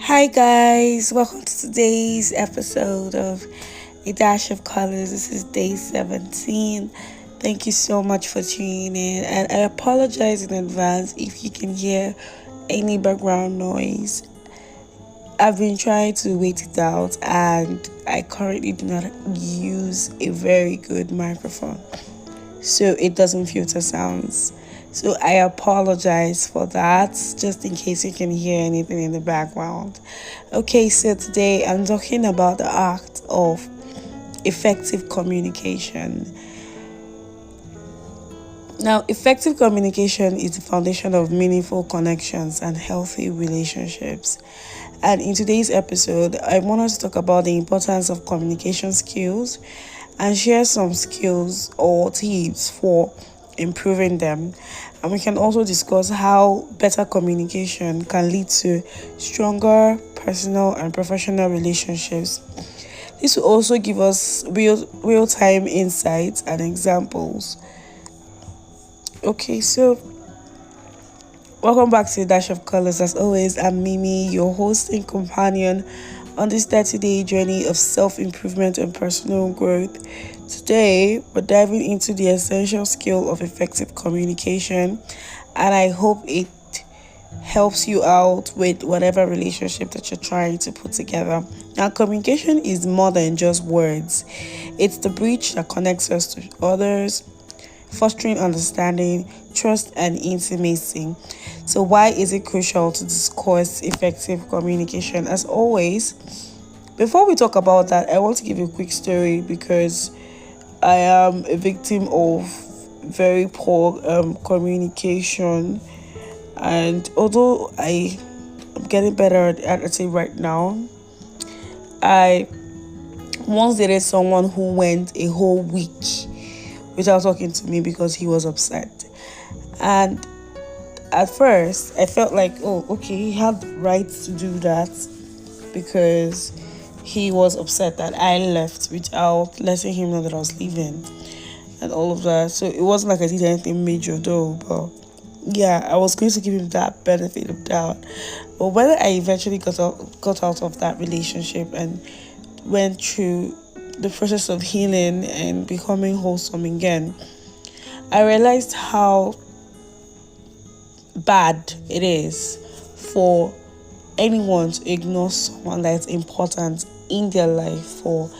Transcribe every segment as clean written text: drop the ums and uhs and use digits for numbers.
Hi guys, welcome to today's episode of A Dash of Colors. This is day 17. Thank you so much for tuning in, and I apologize in advance if you can hear any background noise. I've been trying to wait it out, and I currently do not use a very good microphone, so it doesn't filter sounds. So I apologize for that, just in case you can hear anything in the background. Okay, so today I'm talking about the art of effective communication. Now, effective communication is the foundation of meaningful connections and healthy relationships. And in today's episode, I want us to talk about the importance of communication skills and share some skills or tips for improving them. And we can also discuss how better communication can lead to stronger personal and professional relationships. This will also give us real time insights and examples. Okay, so welcome back to the Dash of Colors. As always, I'm Mimi, your host and companion on this 30-day journey of self-improvement and personal growth. Today, we're diving into the essential skill of effective communication, and I hope it helps you out with whatever relationship that you're trying to put together. Now, communication is more than just words. It's the bridge that connects us to others, fostering understanding, trust, and intimacy. So, why is it crucial to discuss effective communication? As always, before we talk about that, I want to give you a quick story because I am a victim of very poor communication, and although I am getting better at it right now, I once dated someone who went a whole week without talking to me because he was upset. And at first, I felt like, oh, okay, he had the right to do that because he was upset that I left without letting him know that I was leaving and all of that. So it wasn't like I did anything major though, but yeah, I was going to give him that benefit of doubt. But when I eventually got out of that relationship and went through the process of healing and becoming wholesome again, I realized how bad it is for anyone to ignore someone that's important in their life for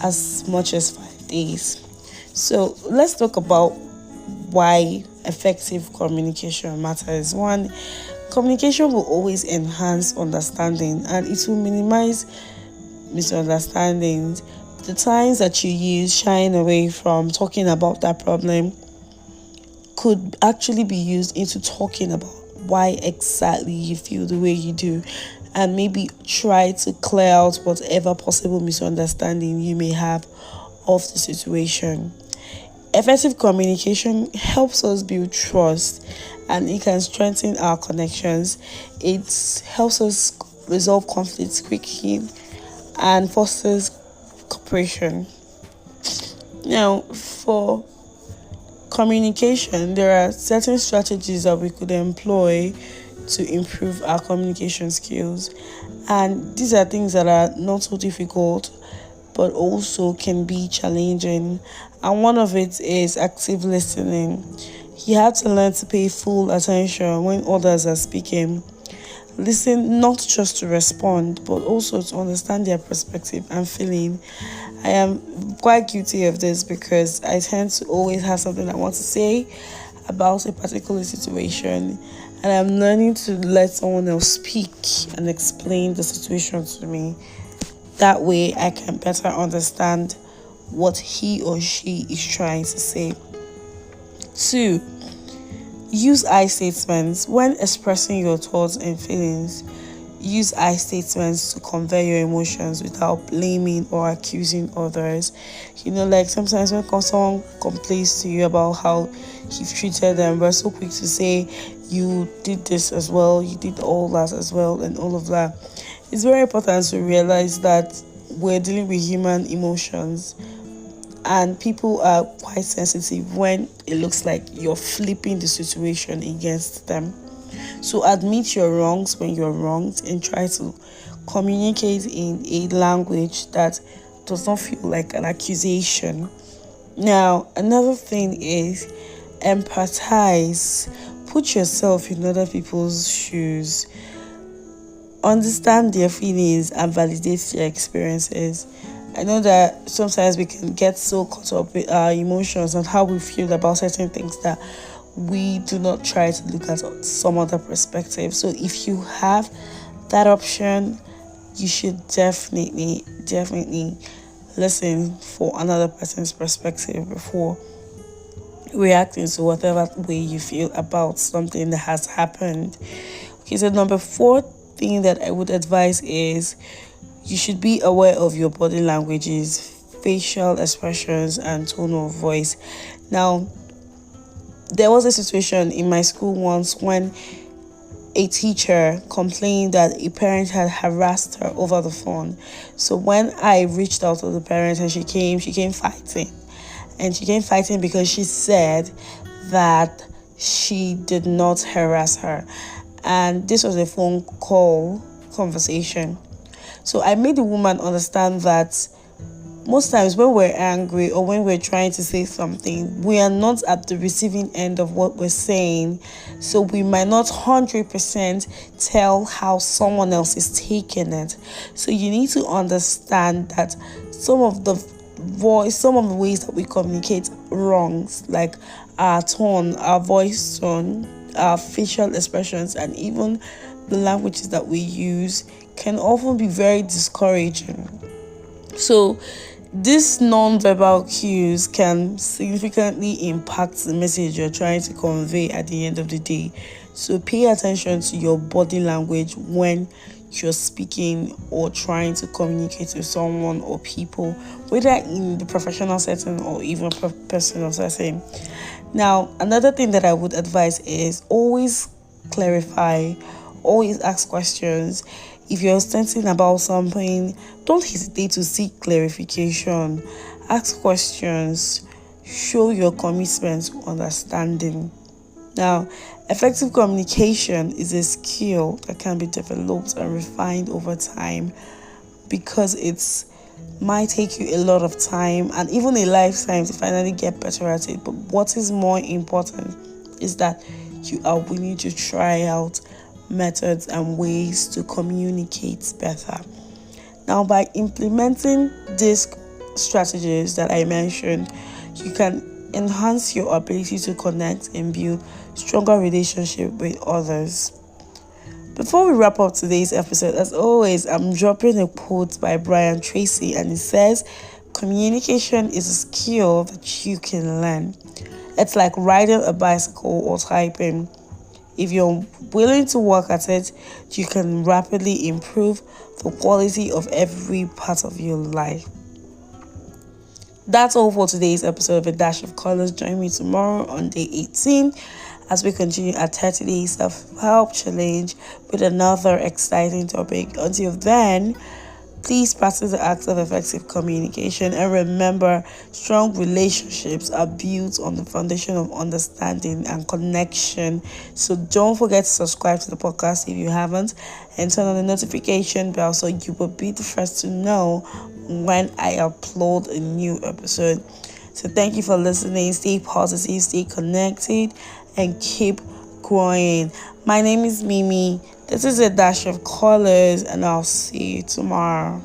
as much as 5 days. So let's talk about why effective communication matters. One, communication will always enhance understanding and it will minimize misunderstandings. The times that you use shying away from talking about that problem could actually be used into talking about why exactly you feel the way you do, and maybe try to clear out whatever possible misunderstanding you may have of the situation. Effective communication helps us build trust and it can strengthen our connections. It helps us resolve conflicts quickly and fosters cooperation. Now, for communication, there are certain strategies that we could employ to improve our communication skills, and these are things that are not so difficult but also can be challenging. And one of it is active listening. You have to learn to pay full attention when others are speaking. Listen not just to respond but also to understand their perspective and feeling. I am quite guilty of this because I tend to always have something I want to say about a particular situation, and I'm learning to let someone else speak and explain the situation to me. That way I can better understand what he or she is trying to say. Two, use I statements when expressing your thoughts and feelings. Use I statements to convey your emotions without blaming or accusing others. Like sometimes when someone complains to you about how you've treated them, we're so quick to say, you did this as well, you did all that as well, and all of that. It's very important to realize that we're dealing with human emotions, and people are quite sensitive when it looks like you're flipping the situation against them. So admit your wrongs when you're wronged and try to communicate in a language that does not feel like an accusation. Now, another thing is empathize. Put yourself in other people's shoes. Understand their feelings and validate their experiences. I know that sometimes we can get so caught up with our emotions and how we feel about certain things that we do not try to look at some other perspective. So if you have that option, you should definitely listen for another person's perspective before reacting to whatever way you feel about something that has happened. Okay, so number four thing that I would advise is you should be aware of your body languages, facial expressions, and tone of voice. Now, there was a situation in my school once when a teacher complained that a parent had harassed her over the phone. So when I reached out to the parent and she came fighting. And she came fighting because she said that she did not harass her. And this was a phone call conversation. So I made the woman understand that most times when we're angry or when we're trying to say something, we are not at the receiving end of what we're saying. So we might not 100% tell how someone else is taking it. So you need to understand that some of the ways that we communicate wrongs, like our tone, our voice tone, our facial expressions, and even the languages that we use can often be very discouraging. So these non-verbal cues can significantly impact the message you're trying to convey at the end of the day. So pay attention to your body language when you're speaking or trying to communicate with someone or people, whether in the professional setting or even personal setting. Now, another thing that I would advise is always clarify, always ask questions. If you're thinking about something, don't hesitate to seek clarification. Ask questions. Show your commitment to understanding. Now, effective communication is a skill that can be developed and refined over time because it might take you a lot of time and even a lifetime to finally get better at it. But what is more important is that you are willing to try out methods and ways to communicate better. Now, by implementing these strategies that I mentioned, you can enhance your ability to connect and build stronger relationship with others. Before we wrap up today's episode, as always, I'm dropping a quote by Brian Tracy, and it says, "Communication is a skill that you can learn. It's like riding a bicycle or typing. If you're willing to work at it, you can rapidly improve the quality of every part of your life." That's all for today's episode of A Dash of Colors. Join me tomorrow on day 18 as we continue our 30-day self-help challenge with another exciting topic. Until then, please practice the acts of effective communication, and remember, strong relationships are built on the foundation of understanding and connection. So don't forget to subscribe to the podcast if you haven't, and turn on the notification bell so you will be the first to know when I upload a new episode. So thank you for listening. Stay positive, stay connected, and keep growing. My name is Mimi. This is A Dash of Colors, and I'll see you tomorrow.